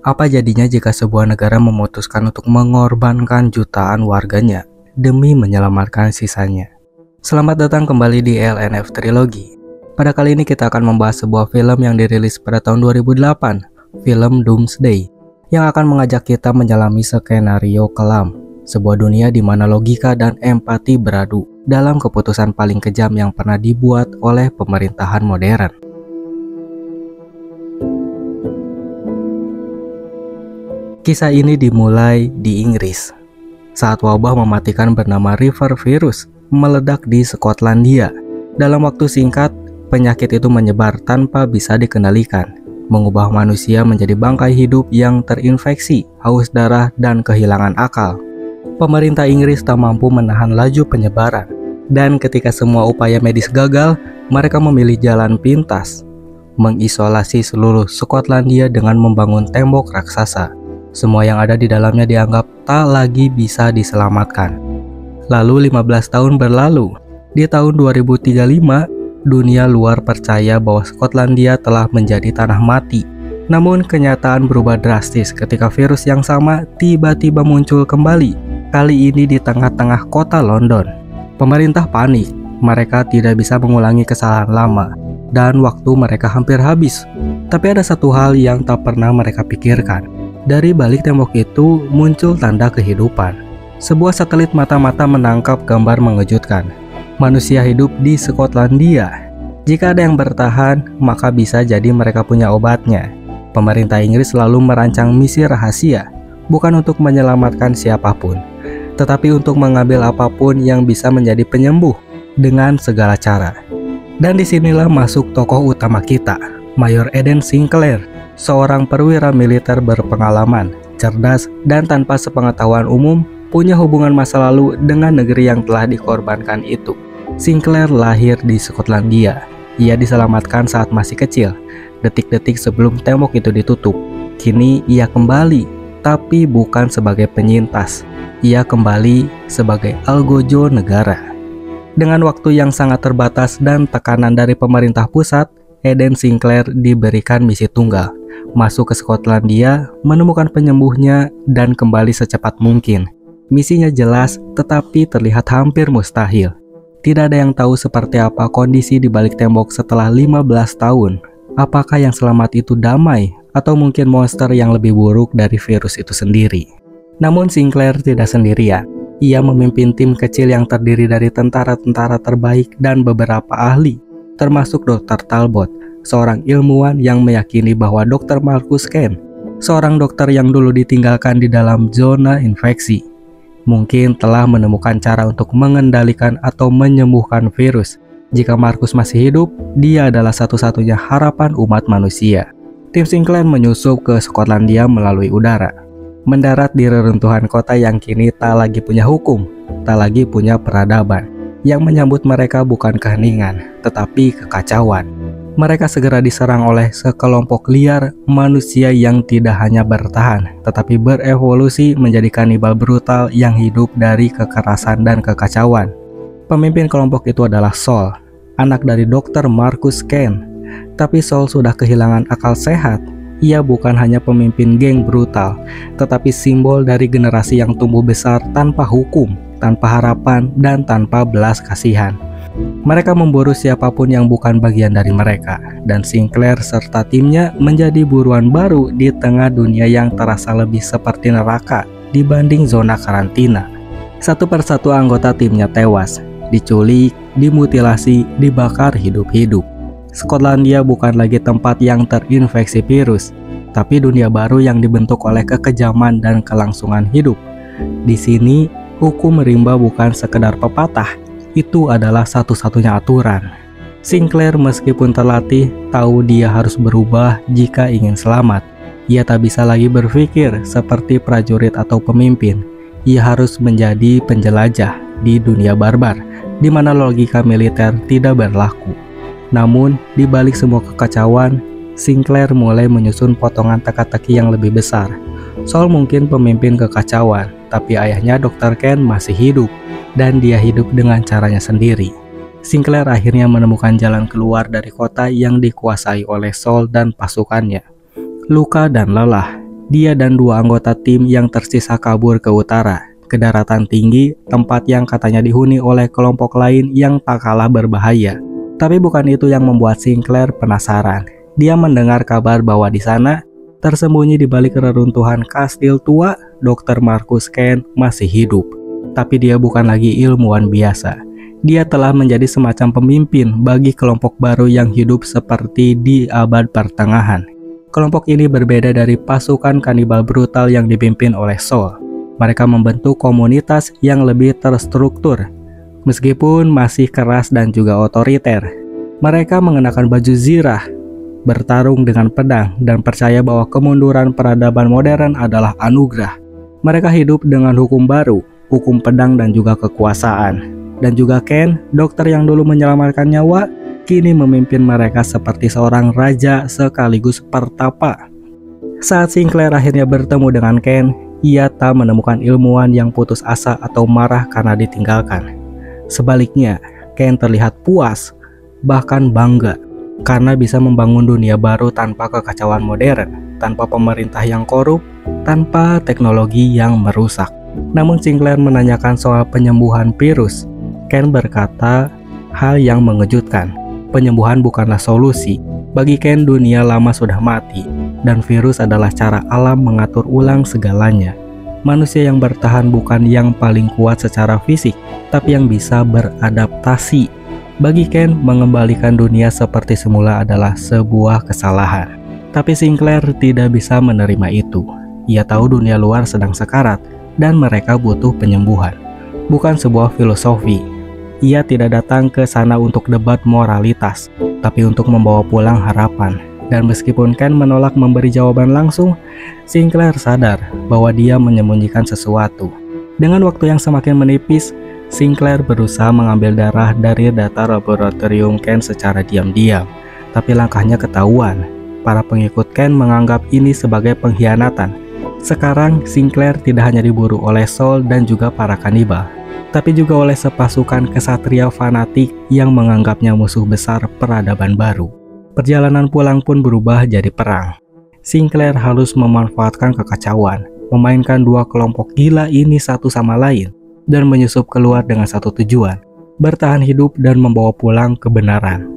Apa jadinya jika sebuah negara memutuskan untuk mengorbankan jutaan warganya demi menyelamatkan sisanya? Selamat datang kembali di LNF Trilogy. Pada kali ini kita akan membahas sebuah film yang dirilis pada tahun 2008, film Doomsday, yang akan mengajak kita menyelami skenario kelam, sebuah dunia di mana logika dan empati beradu dalam keputusan paling kejam yang pernah dibuat oleh pemerintahan modern. Kisah ini dimulai di Inggris saat wabah mematikan bernama River Virus meledak di Skotlandia. Dalam waktu singkat, penyakit itu menyebar tanpa bisa dikendalikan, mengubah manusia menjadi bangkai hidup yang terinfeksi, haus darah, dan kehilangan akal. Pemerintah Inggris tak mampu menahan laju penyebaran, dan ketika semua upaya medis gagal, mereka memilih jalan pintas, mengisolasi seluruh Skotlandia dengan membangun tembok raksasa. Semua yang ada di dalamnya dianggap tak lagi bisa diselamatkan. Lalu 15 tahun berlalu. Di tahun 2035, dunia luar percaya bahwa Skotlandia telah menjadi tanah mati. Namun kenyataan berubah drastis ketika virus yang sama tiba-tiba muncul kembali. Kali ini di tengah-tengah kota London. Pemerintah panik. Mereka tidak bisa mengulangi kesalahan lama. Dan waktu mereka hampir habis. Tapi ada satu hal yang tak pernah mereka pikirkan. Dari balik tembok itu muncul tanda kehidupan. Sebuah satelit mata-mata menangkap gambar mengejutkan. Manusia hidup di Skotlandia. Jika ada yang bertahan, maka bisa jadi mereka punya obatnya. Pemerintah Inggris selalu merancang misi rahasia, bukan untuk menyelamatkan siapapun, tetapi untuk mengambil apapun yang bisa menjadi penyembuh dengan segala cara. Dan disinilah masuk tokoh utama kita, Mayor Eden Sinclair. Seorang perwira militer berpengalaman, cerdas, dan tanpa sepengetahuan umum punya hubungan masa lalu dengan negeri yang telah dikorbankan itu. Sinclair lahir di Skotlandia. Ia diselamatkan saat masih kecil, detik-detik sebelum tembok itu ditutup. Kini ia kembali, tapi bukan sebagai penyintas. Ia kembali sebagai algojo negara. Dengan waktu yang sangat terbatas dan tekanan dari pemerintah pusat, Eden Sinclair diberikan misi tunggal. Masuk ke Skotlandia, menemukan penyembuhnya, dan kembali secepat mungkin. Misinya jelas, tetapi terlihat hampir mustahil. Tidak ada yang tahu seperti apa kondisi di balik tembok setelah 15 tahun. Apakah yang selamat itu damai, atau mungkin monster yang lebih buruk dari virus itu sendiri? Namun Sinclair tidak sendirian. Ia memimpin tim kecil yang terdiri dari tentara-tentara terbaik dan beberapa ahli, termasuk Dr. Talbot, seorang ilmuwan yang meyakini bahwa Dr. Marcus Kane, seorang dokter yang dulu ditinggalkan di dalam zona infeksi, mungkin telah menemukan cara untuk mengendalikan atau menyembuhkan virus. Jika Marcus masih hidup, dia adalah satu-satunya harapan umat manusia. Tim Sinclair menyusup ke Skotlandia melalui udara, mendarat di reruntuhan kota yang kini tak lagi punya hukum, tak lagi punya peradaban. Yang menyambut mereka bukan keheningan, tetapi kekacauan. Mereka segera diserang oleh sekelompok liar manusia yang tidak hanya bertahan, tetapi berevolusi menjadi kanibal brutal yang hidup dari kekerasan dan kekacauan. Pemimpin kelompok itu adalah Saul, anak dari Dr. Marcus Kane. Tapi Saul sudah kehilangan akal sehat. Ia bukan hanya pemimpin geng brutal, tetapi simbol dari generasi yang tumbuh besar tanpa hukum, tanpa harapan, dan tanpa belas kasihan. Mereka memburu siapapun yang bukan bagian dari mereka, dan Sinclair serta timnya menjadi buruan baru di tengah dunia yang terasa lebih seperti neraka dibanding zona karantina. Satu persatu anggota timnya tewas, diculik, dimutilasi, dibakar hidup-hidup. Skotlandia bukan lagi tempat yang terinfeksi virus, tapi dunia baru yang dibentuk oleh kekejaman dan kelangsungan hidup. Di sini, hukum rimba bukan sekedar pepatah, itu adalah satu-satunya aturan. Sinclair meskipun terlatih, tahu dia harus berubah jika ingin selamat. Ia tak bisa lagi berpikir seperti prajurit atau pemimpin. Ia harus menjadi penjelajah di dunia barbar, di mana logika militer tidak berlaku. Namun, di balik semua kekacauan, Sinclair mulai menyusun potongan teka-teki yang lebih besar. Saul mungkin pemimpin kekacauan, tapi ayahnya Dr. Kane masih hidup, dan dia hidup dengan caranya sendiri. Sinclair akhirnya menemukan jalan keluar dari kota yang dikuasai oleh Saul dan pasukannya. Luka dan lelah, Dia dan dua anggota tim yang tersisa kabur ke utara, ke daratan tinggi, tempat yang katanya dihuni oleh kelompok lain yang tak kalah berbahaya. Tapi bukan itu yang membuat Sinclair penasaran. Dia mendengar kabar bahwa di sana, tersembunyi di balik reruntuhan kastil tua, Dr. Marcus Kent masih hidup. Tapi dia bukan lagi ilmuwan biasa. Dia telah menjadi semacam pemimpin bagi kelompok baru yang hidup seperti di abad pertengahan. Kelompok ini berbeda dari pasukan kanibal brutal yang dipimpin oleh Saul. Mereka membentuk komunitas yang lebih terstruktur, meskipun masih keras dan juga otoriter. Mereka mengenakan baju zirah, bertarung dengan pedang, dan percaya bahwa kemunduran peradaban modern adalah anugerah. Mereka hidup dengan hukum baru, hukum pedang dan juga kekuasaan. Dan juga Ken, dokter yang dulu menyelamatkan nyawa, kini memimpin mereka seperti seorang raja sekaligus pertapa. Saat Sinclair akhirnya bertemu dengan Ken, ia tak menemukan ilmuwan yang putus asa atau marah karena ditinggalkan. Sebaliknya, Ken terlihat puas, bahkan bangga, karena bisa membangun dunia baru tanpa kekacauan modern, tanpa pemerintah yang korup, tanpa teknologi yang merusak. Namun Sinclair menanyakan soal penyembuhan virus. Ken berkata hal yang mengejutkan. Penyembuhan bukanlah solusi. Bagi Ken, dunia lama sudah mati, dan virus adalah cara alam mengatur ulang segalanya. Manusia yang bertahan bukan yang paling kuat secara fisik, tapi yang bisa beradaptasi. Bagi Ken, mengembalikan dunia seperti semula adalah sebuah kesalahan. Tapi Sinclair tidak bisa menerima itu. Ia tahu dunia luar sedang sekarat, dan mereka butuh penyembuhan, bukan sebuah filosofi. Ia tidak datang ke sana untuk debat moralitas, tapi untuk membawa pulang harapan. Dan meskipun Ken menolak memberi jawaban langsung, Sinclair sadar bahwa dia menyembunyikan sesuatu. Dengan waktu yang semakin menipis, Sinclair berusaha mengambil darah dari data laboratorium Ken secara diam-diam. Tapi langkahnya ketahuan. Para pengikut Ken menganggap ini sebagai pengkhianatan. Sekarang Sinclair tidak hanya diburu oleh Saul dan juga para kanibal, tapi juga oleh sepasukan kesatria fanatik yang menganggapnya musuh besar peradaban baru. Perjalanan pulang pun berubah jadi perang. Sinclair harus memanfaatkan kekacauan, memainkan dua kelompok gila ini satu sama lain, dan menyusup keluar dengan satu tujuan, bertahan hidup dan membawa pulang kebenaran.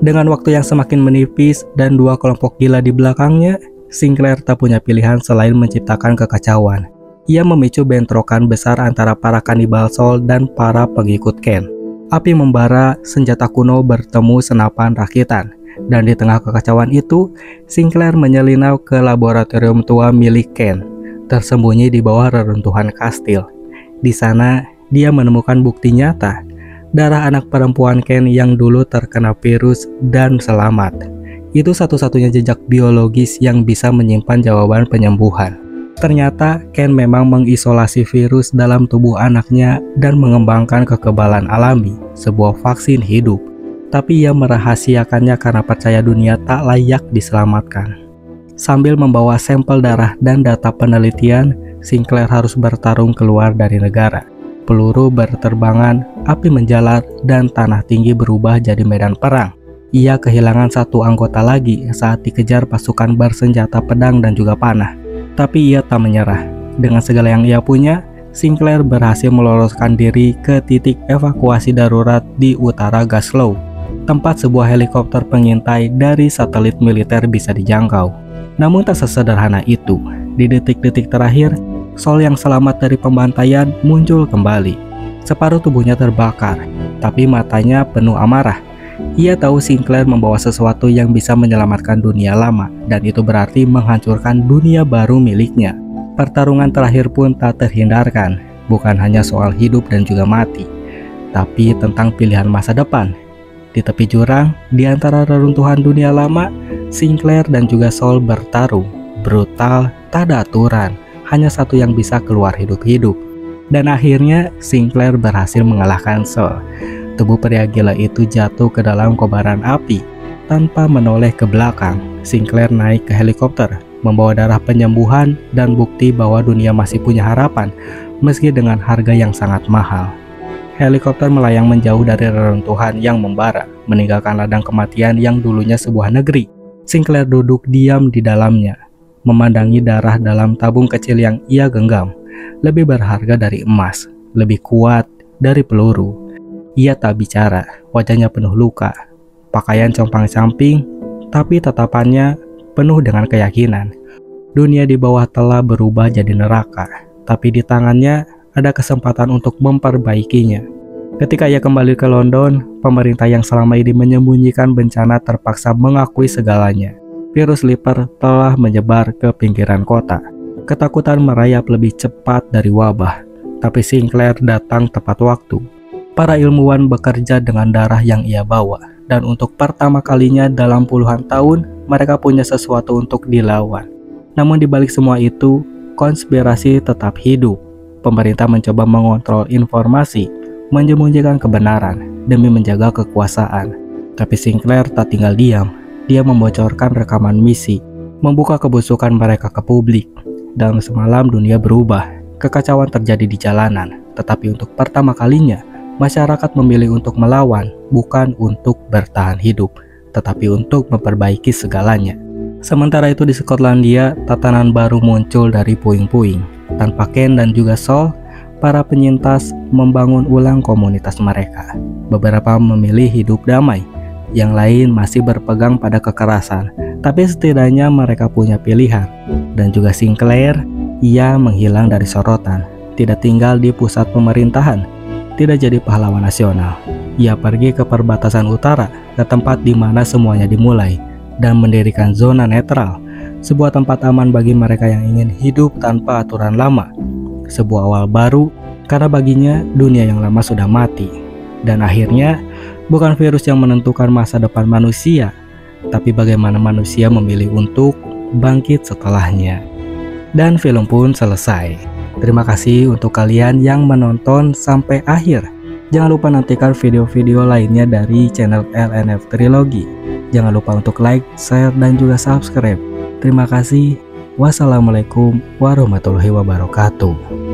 Dengan waktu yang semakin menipis dan dua kelompok gila di belakangnya, Sinclair tak punya pilihan selain menciptakan kekacauan. Ia memicu bentrokan besar antara para kanibal Saul dan para pengikut Ken. Api membara, senjata kuno bertemu senapan rakitan, dan di tengah kekacauan itu, Sinclair menyelinap ke laboratorium tua milik Ken, tersembunyi di bawah reruntuhan kastil. Di sana, dia menemukan bukti nyata, darah anak perempuan Ken yang dulu terkena virus dan selamat. Itu satu-satunya jejak biologis yang bisa menyimpan jawaban penyembuhan. Ternyata Ken memang mengisolasi virus dalam tubuh anaknya dan mengembangkan kekebalan alami, sebuah vaksin hidup. Tapi ia merahasiakannya karena percaya dunia tak layak diselamatkan. Sambil membawa sampel darah dan data penelitian, Sinclair harus bertarung keluar dari negara. Peluru berterbangan, api menjalar, dan tanah tinggi berubah jadi medan perang. Ia kehilangan satu anggota lagi saat dikejar pasukan bersenjata pedang dan juga panah. Tapi ia tak menyerah. Dengan segala yang ia punya, Sinclair berhasil meloloskan diri ke titik evakuasi darurat di utara Gaslow, tempat sebuah helikopter pengintai dari satelit militer bisa dijangkau. Namun tak sesederhana itu. Di detik-detik terakhir, Saul yang selamat dari pembantaian muncul kembali. Separuh tubuhnya terbakar, tapi matanya penuh amarah. Ia tahu Sinclair membawa sesuatu yang bisa menyelamatkan dunia lama, dan itu berarti menghancurkan dunia baru miliknya. Pertarungan terakhir pun tak terhindarkan, bukan hanya soal hidup dan juga mati, tapi tentang pilihan masa depan. Di tepi jurang, di antara reruntuhan dunia lama, Sinclair dan juga Saul bertarung, brutal, tak ada aturan, hanya satu yang bisa keluar hidup-hidup. Dan akhirnya Sinclair berhasil mengalahkan Saul. Tubuh pria gila itu jatuh ke dalam kobaran api. Tanpa menoleh ke belakang, Sinclair naik ke helikopter, membawa darah penyembuhan dan bukti bahwa dunia masih punya harapan, meski dengan harga yang sangat mahal. Helikopter melayang menjauh dari reruntuhan yang membara, meninggalkan ladang kematian yang dulunya sebuah negeri. Sinclair duduk diam di dalamnya, memandangi darah dalam tabung kecil yang ia genggam. Lebih berharga dari emas, lebih kuat dari peluru. Ia tak bicara, wajahnya penuh luka. Pakaian compang-camping, tapi tatapannya penuh dengan keyakinan. Dunia di bawah telah berubah jadi neraka, tapi di tangannya ada kesempatan untuk memperbaikinya. Ketika ia kembali ke London, pemerintah yang selama ini menyembunyikan bencana terpaksa mengakui segalanya. Virus Leper telah menyebar ke pinggiran kota. Ketakutan merayap lebih cepat dari wabah, tapi Sinclair datang tepat waktu. Para ilmuwan bekerja dengan darah yang ia bawa, dan untuk pertama kalinya dalam puluhan tahun, mereka punya sesuatu untuk dilawan. Namun di balik semua itu, konspirasi tetap hidup. Pemerintah mencoba mengontrol informasi, menyembunyikan kebenaran demi menjaga kekuasaan. Tapi Sinclair tak tinggal diam. Dia membocorkan rekaman misi, membuka kebusukan mereka ke publik. Dalam semalam dunia berubah. Kekacauan terjadi di jalanan, tetapi untuk pertama kalinya masyarakat memilih untuk melawan, bukan untuk bertahan hidup, tetapi untuk memperbaiki segalanya. Sementara itu di Skotlandia, tatanan baru muncul dari puing-puing. Tanpa Ken dan juga Sol, para penyintas membangun ulang komunitas mereka. Beberapa memilih hidup damai, yang lain masih berpegang pada kekerasan, tapi setidaknya mereka punya pilihan. Dan juga Sinclair, ia menghilang dari sorotan, tidak tinggal di pusat pemerintahan, tidak jadi pahlawan nasional. Ia pergi ke perbatasan utara, ke tempat di mana semuanya dimulai, dan mendirikan zona netral, sebuah tempat aman bagi mereka yang ingin hidup tanpa aturan lama. Sebuah awal baru, karena baginya dunia yang lama sudah mati. Dan akhirnya, bukan virus yang menentukan masa depan manusia, tapi bagaimana manusia memilih untuk bangkit setelahnya. Dan film pun selesai. Terima kasih untuk kalian yang menonton sampai akhir. Jangan lupa nantikan video-video lainnya dari channel LNF Trilogy. Jangan lupa untuk like, share, dan juga subscribe. Terima kasih. Wassalamualaikum warahmatullahi wabarakatuh.